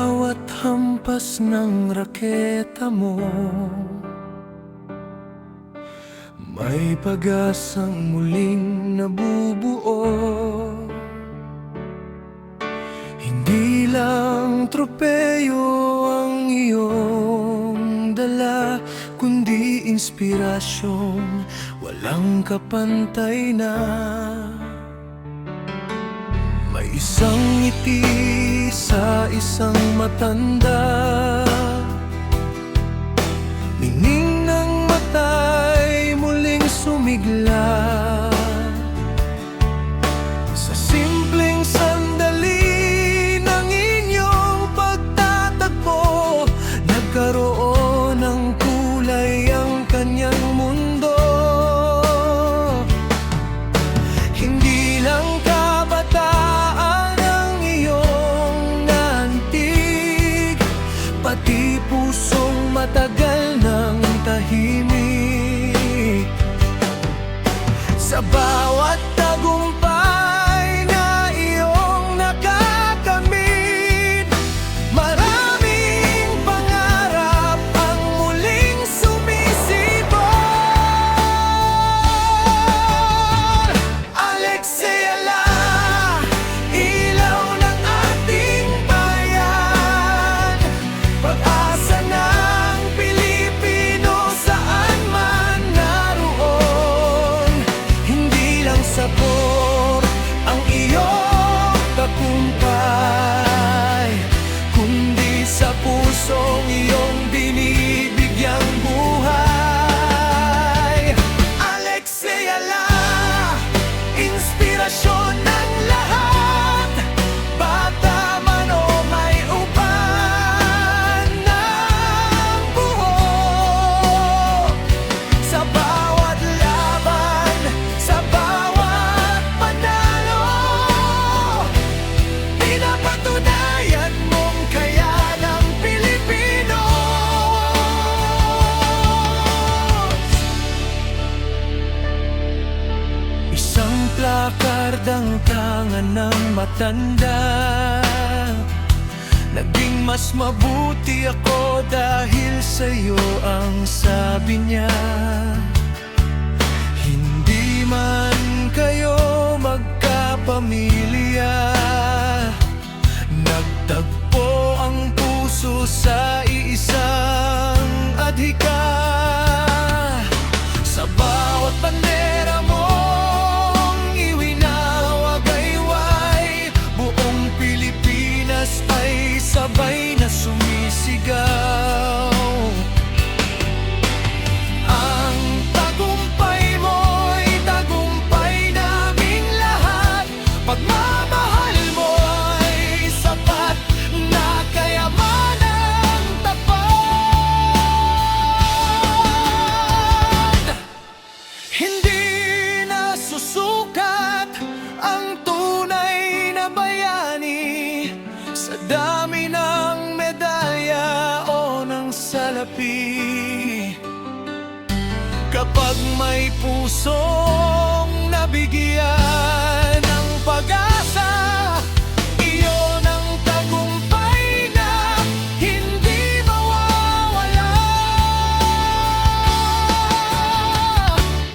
bawat hampas ng raketa mo, may pag-asang muling nabubuo. Hindi lang tropeyo ang iyong dala, kundi inspirasyong walang kapantay na. May isang ngiti sa isang matanda, ningning ng mata'y muling sumigla. Sa simpleng sandali ng inyong pagtatagpo, nagkaroon ng kulay ang kanyang mundo. Hindi lang kabataan ang iyong naantig, pati pusong matagal ng tahimik. Sa bawat tagumpay na iyong nakakamit, maraming pangarap ang muling sumisibol. Alexey Ala, ilaw ng ating bayan, pag-asa ng Pilipino saan man naroon. Hindi lang sabor ang iyong tagumpay, kundi sa pusong iyong binibigyang buhay. Alexey Ala, inspirasyon ng lahat, bata man o may uban ng buhok. Sa bawat laban, sa bawat panalo, pinapatunayan mong kayanang Pilipino. Isang plakard ang tangan ng matanda, naging mas mabuti ako dahil sa'yo ang sabi niya. Hindi man kayo magkapamilya, nagtagpo ang puso sa iisang adhika. Sa bawat bandera mong iwinawagayway, buong Pilipinas ay sabay na sumisigaw. Ang tagumpay mo'y tagumpay naming lahat, pagmamahal mo'y sapat na kayamanang tapat. Hindi na susukat ang tunay na bayani sa dami ng medalya o ng salapi. Kapag may pusong nabigyan ng pag-asa, iyon ang tagumpay na hindi mawawala.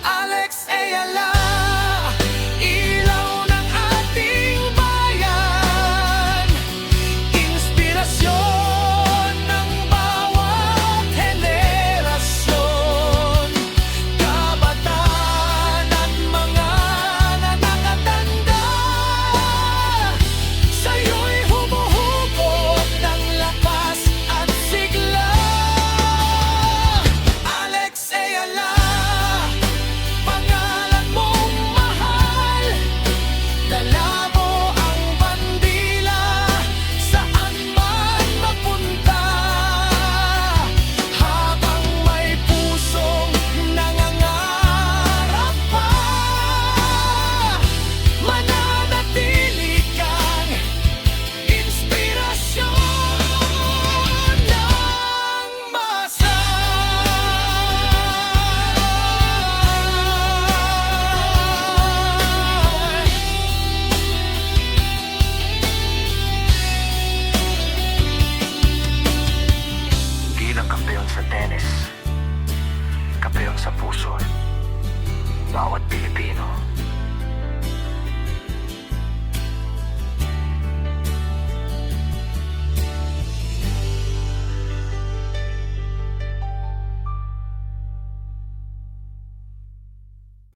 Alexey Ala, ilaw ng ating bayan, inspirasyon ng bawat henerasyon, kabataan at mga Batanes. Kape yun sa puso. Bawat Pilipino